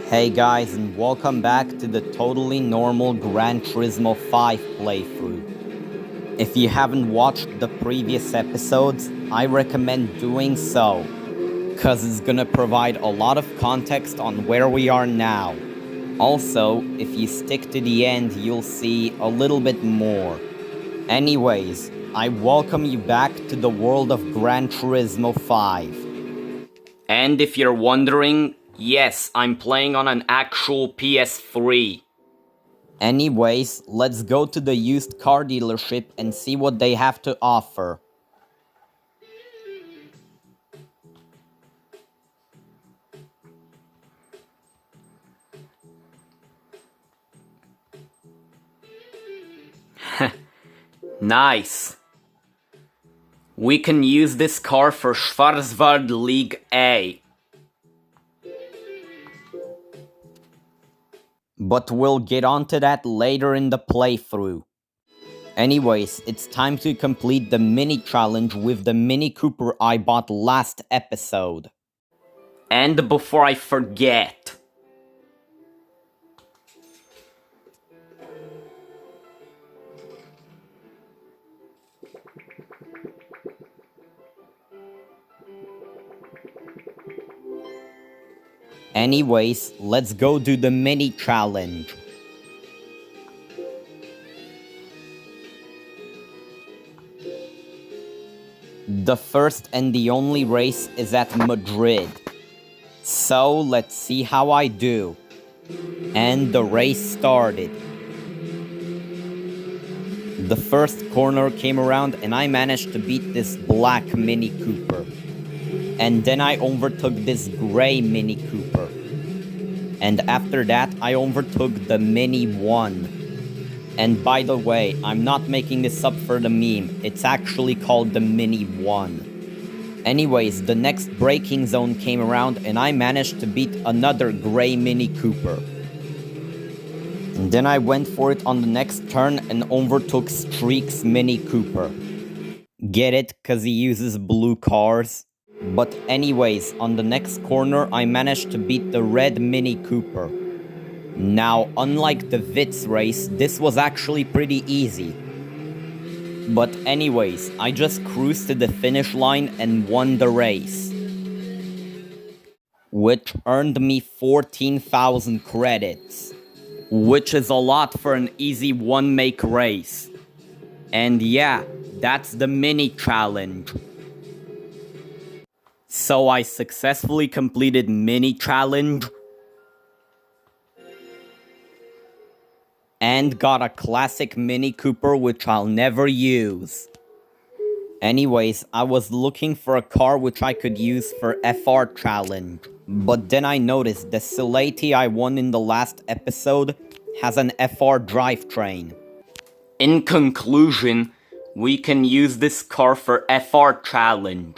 Hey guys, and welcome back to the totally normal Gran Turismo 5 playthrough. If you haven't watched the previous episodes, I recommend doing so, cause it's gonna provide a lot of context on where we are now. Also, if you stick to the end, you'll see a little bit more. Anyways, I welcome you back to the world of Gran Turismo 5. And if you're wondering, yes, I'm playing on an actual PS3. Anyways, let's go to the used car dealership and see what they have to offer. Nice. We can use this car for Schwarzwald League A. But we'll get onto that later in the playthrough. Anyways, it's time to complete the mini challenge with the Mini Cooper I bought last episode. And before I forget, anyways, let's go do the mini challenge. The first and the only race is at Madrid. So let's see how I do. And the race started. The first corner came around and I managed to beat this black Mini Cooper. And then I overtook this gray Mini Cooper. And after that, I overtook the Mini 1. And by the way, I'm not making this up for the meme, it's actually called the Mini 1. Anyways, the next braking zone came around and I managed to beat another gray Mini Cooper. And then I went for it on the next turn and overtook Streak's Mini Cooper. Get it? Cause he uses blue cars? But anyways, on the next corner, I managed to beat the red Mini Cooper. Now, unlike the Vitz race, this was actually pretty easy. But anyways, I just cruised to the finish line and won the race. Which earned me 14,000 credits. Which is a lot for an easy one-make race. And yeah, that's the mini challenge. So I successfully completed mini challenge and got a classic Mini Cooper which I'll never use. Anyways, I was looking for a car which I could use for FR challenge, but then I noticed the Silati I won in the last episode has an FR drivetrain. In conclusion, we can use this car for FR challenge.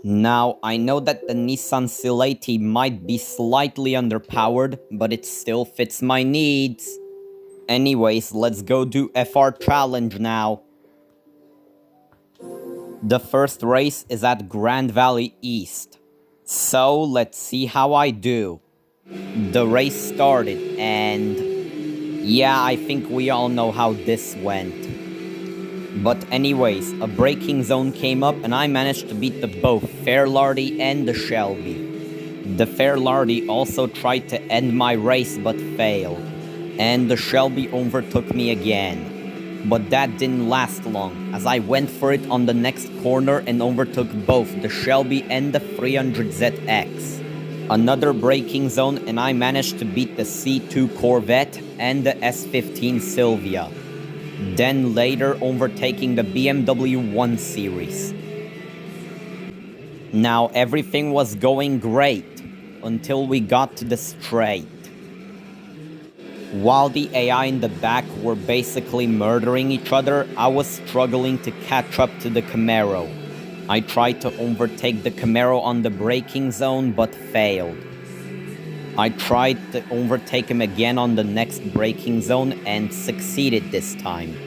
Now, I know that the Nissan Silati might be slightly underpowered, but it still fits my needs. Anyways, let's go do FR challenge now. The first race is at Grand Valley East. So, let's see how I do. The race started, and yeah, I think we all know how this went. But anyways, a braking zone came up and I managed to beat the both Fairlardy and the Shelby. The Fairlardy also tried to end my race but failed. And the Shelby overtook me again. But that didn't last long, as I went for it on the next corner and overtook both the Shelby and the 300ZX. Another braking zone and I managed to beat the C2 Corvette and the S15 Silvia. Then later overtaking the BMW 1 Series. Now everything was going great, until we got to the straight. While the AI in the back were basically murdering each other, I was struggling to catch up to the Camaro. I tried to overtake the Camaro on the braking zone, but failed. I tried to overtake him again on the next braking zone and succeeded this time.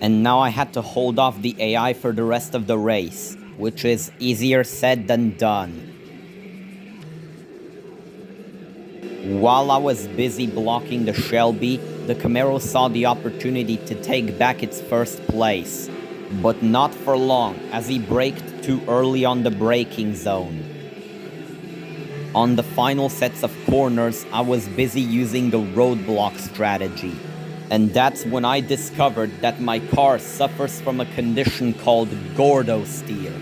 And now I had to hold off the AI for the rest of the race. which is easier said than done. While I was busy blocking the Shelby, the Camaro saw the opportunity to take back its first place. But not for long, as he braked too early on the braking zone. On the final sets of corners, I was busy using the roadblock strategy. And that's when I discovered that my car suffers from a condition called Gordo steer,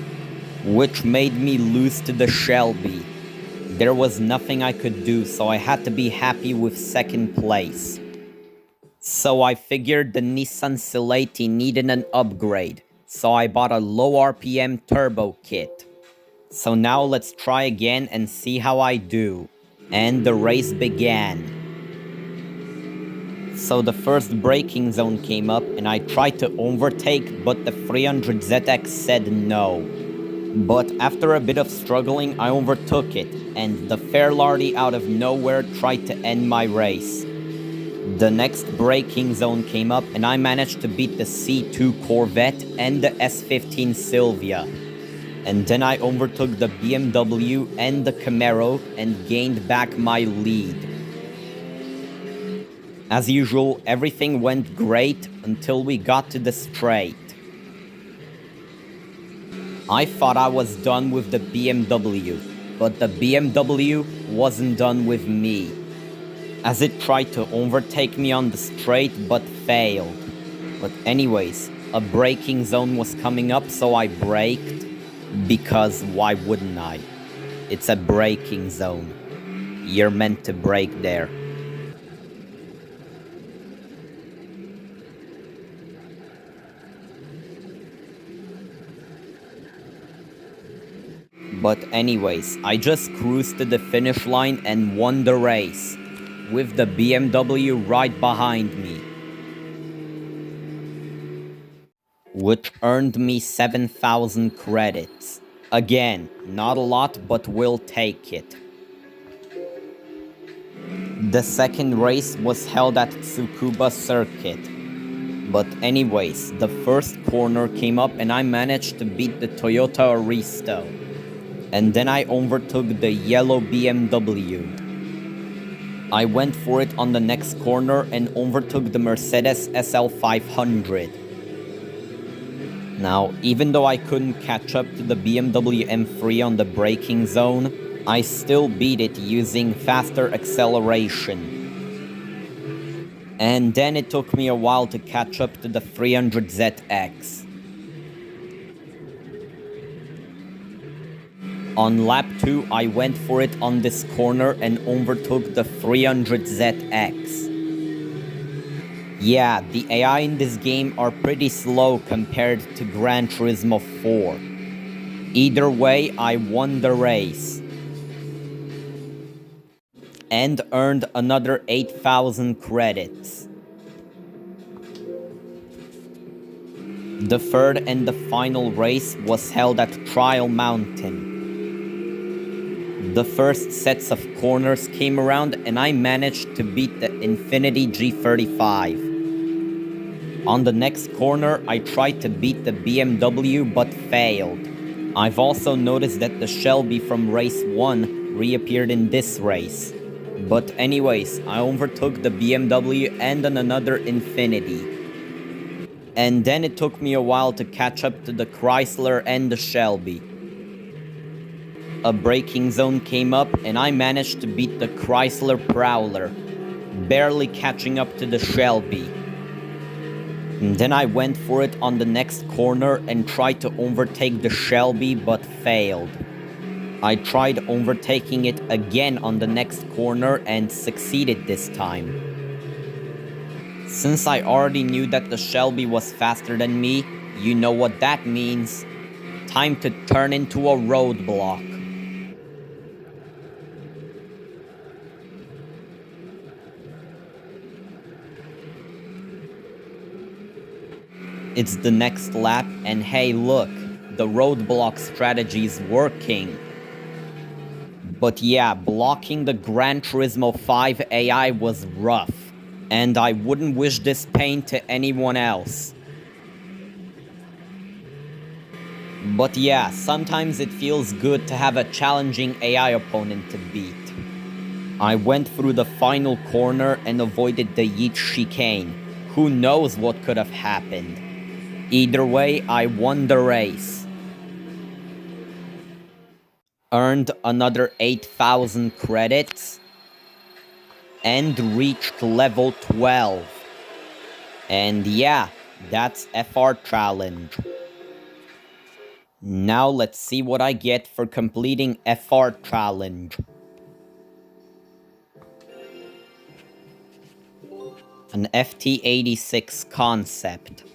which made me lose to the Shelby. There was nothing I could do, so I had to be happy with second place. So I figured the Nissan Sileti needed an upgrade, so I bought a low RPM turbo kit. So now let's try again and see how I do. And the race began. So the first braking zone came up and I tried to overtake, but the 300ZX said no. But after a bit of struggling, I overtook it, and the Fairlardy out of nowhere tried to end my race. The next braking zone came up and I managed to beat the C2 Corvette and the S15 Silvia. And then I overtook the BMW and the Camaro and gained back my lead. As usual, everything went great until we got to the straight. I thought I was done with the BMW, but the BMW wasn't done with me, as it tried to overtake me on the straight but failed. But anyways, a braking zone was coming up, so I braked, because why wouldn't I? It's a braking zone. You're meant to brake there. But anyways, I just cruised to the finish line and won the race, with the BMW right behind me, which earned me 7,000 credits. Again, not a lot, but we'll take it. The second race was held at Tsukuba Circuit. But anyways, the first corner came up and I managed to beat the Toyota Aristo. And then I overtook the yellow BMW. I went for it on the next corner and overtook the Mercedes SL500. Now, even though I couldn't catch up to the BMW M3 on the braking zone, I still beat it using faster acceleration. And then it took me a while to catch up to the 300ZX. On lap 2, I went for it on this corner and overtook the 300ZX. Yeah, the AI in this game are pretty slow compared to Gran Turismo 4. Either way, I won the race. And earned another 8,000 credits. The third and the final race was held at Trial Mountain. The first sets of corners came around and I managed to beat the Infiniti G35. On the next corner, I tried to beat the BMW but failed. I've also noticed that the Shelby from race 1 reappeared in this race. But anyways, I overtook the BMW and another Infiniti. And then it took me a while to catch up to the Chrysler and the Shelby. A braking zone came up and I managed to beat the Chrysler Prowler, barely catching up to the Shelby. And then I went for it on the next corner and tried to overtake the Shelby but failed. I tried overtaking it again on the next corner and succeeded this time. Since I already knew that the Shelby was faster than me, you know what that means. Time to turn into a roadblock. It's the next lap, and hey look, the roadblock strategy's working. But yeah, blocking the Gran Turismo 5 AI was rough, and I wouldn't wish this pain to anyone else. But yeah, sometimes it feels good to have a challenging AI opponent to beat. I went through the final corner and avoided the Yeet chicane. Who knows what could have happened? Either way, I won the race. Earned another 8,000 credits and reached level 12. And yeah, that's FR challenge. Now let's see what I get for completing FR challenge. An FT86 concept.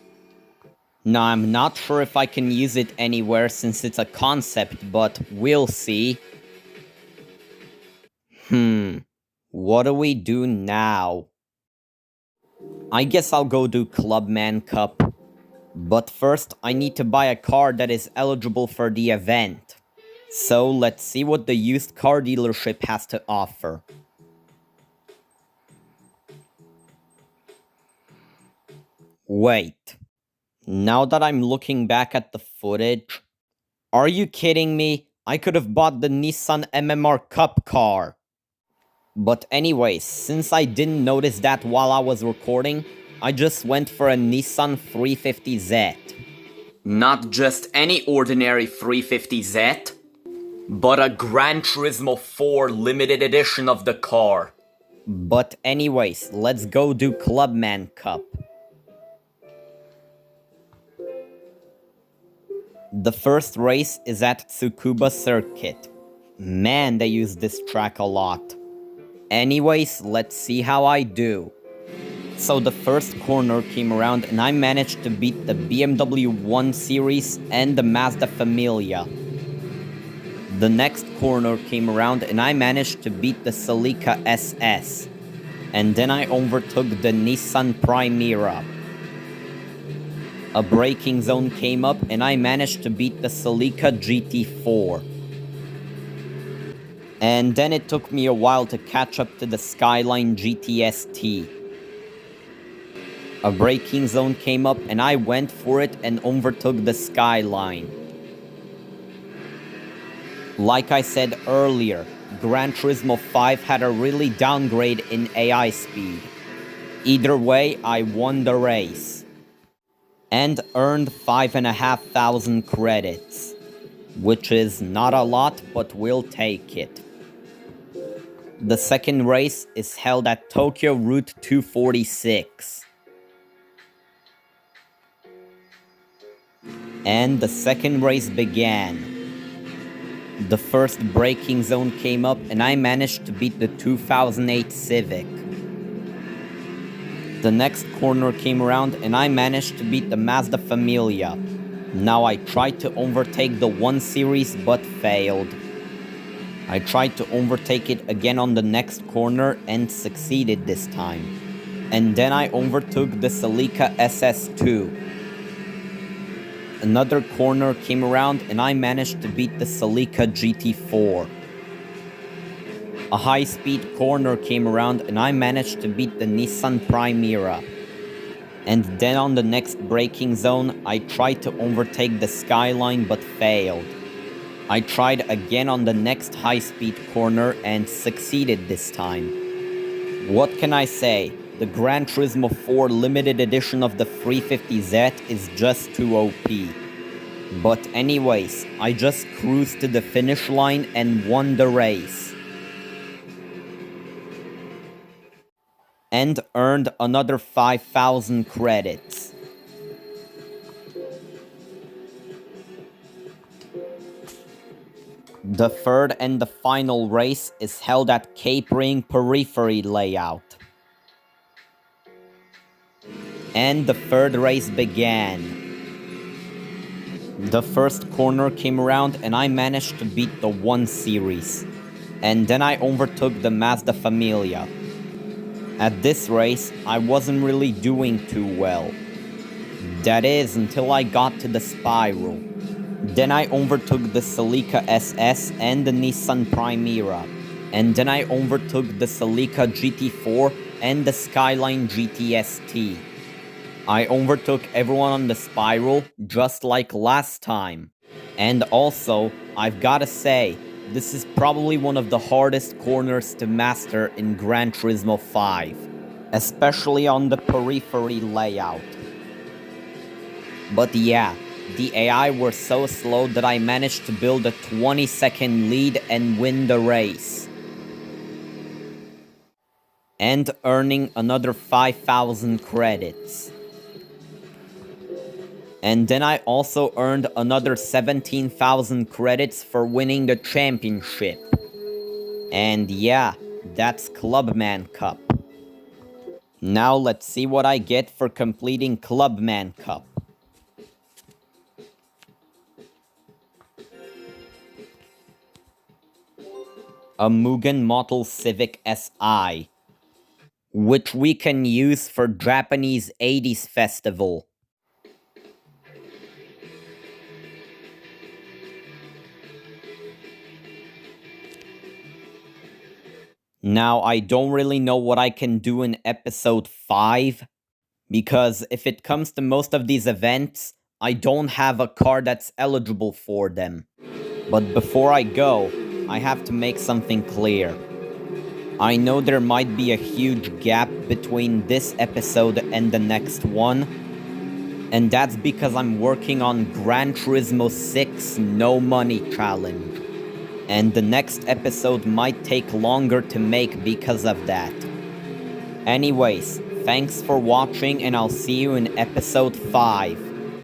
Now I'm not sure if I can use it anywhere since it's a concept, but we'll see. What do we do now? I guess I'll go do Clubman Cup. But first, I need to buy a car that is eligible for the event. So let's see what the used car dealership has to offer. Wait. Now that I'm looking back at the footage, are you kidding me? I could have bought the Nissan MMR Cup car. But anyways, since I didn't notice that while I was recording, I just went for a Nissan 350Z. Not just any ordinary 350Z, but a Gran Turismo 4 limited edition of the car. But anyways, let's go do Clubman Cup. The first race is at Tsukuba Circuit. Man, they use this track a lot. Anyways, let's see how I do. So the first corner came around and I managed to beat the BMW 1 Series and the Mazda Familia. The next corner came around and I managed to beat the Celica SS. And then I overtook the Nissan Primera. A braking zone came up and I managed to beat the Celica GT4. And then it took me a while to catch up to the Skyline GTST. A braking zone came up and I went for it and overtook the Skyline. Like I said earlier, Gran Turismo 5 had a really downgrade in AI speed. Either way, I won the race. And earned 5,500 credits. Which is not a lot, but we'll take it. The second race is held at Tokyo Route 246. And the second race began. The first braking zone came up and I managed to beat the 2008 Civic. The next corner came around and I managed to beat the Mazda Familia. Now I tried to overtake the 1 Series but failed. I tried to overtake it again on the next corner and succeeded this time. And then I overtook the Celica SS2. Another corner came around and I managed to beat the Celica GT4. A high-speed corner came around and I managed to beat the Nissan Primera. And then on the next braking zone, I tried to overtake the Skyline but failed. I tried again on the next high-speed corner and succeeded this time. What can I say? The Gran Turismo 4 limited edition of the 350Z is just too OP. But anyways, I just cruised to the finish line and won the race. And earned another 5,000 credits. The third and the final race is held at Cape Ring Periphery Layout. And the third race began. The first corner came around and I managed to beat the 1 Series. And then I overtook the Mazda Familia. At this race, I wasn't really doing too well. That is, until I got to the spiral. Then I overtook the Celica SS and the Nissan Primera. And then I overtook the Celica GT4 and the Skyline GTST. I overtook everyone on the spiral, just like last time. And also, I've gotta say, this is probably one of the hardest corners to master in Gran Turismo 5, especially on the periphery layout. But yeah, the AI were so slow that I managed to build a 20-second lead and win the race. And earning another 5,000 credits. And then I also earned another 17,000 credits for winning the championship. And yeah, that's Clubman Cup. Now let's see what I get for completing Clubman Cup. A Mugen Model Civic SI, which we can use for Japanese 80s festival. Now, I don't really know what I can do in episode 5, because if it comes to most of these events, I don't have a car that's eligible for them. But before I go, I have to make something clear. I know there might be a huge gap between this episode and the next one, and that's because I'm working on Gran Turismo 6 No Money Challenge. And the next episode might take longer to make because of that. Anyways, thanks for watching and I'll see you in episode 5.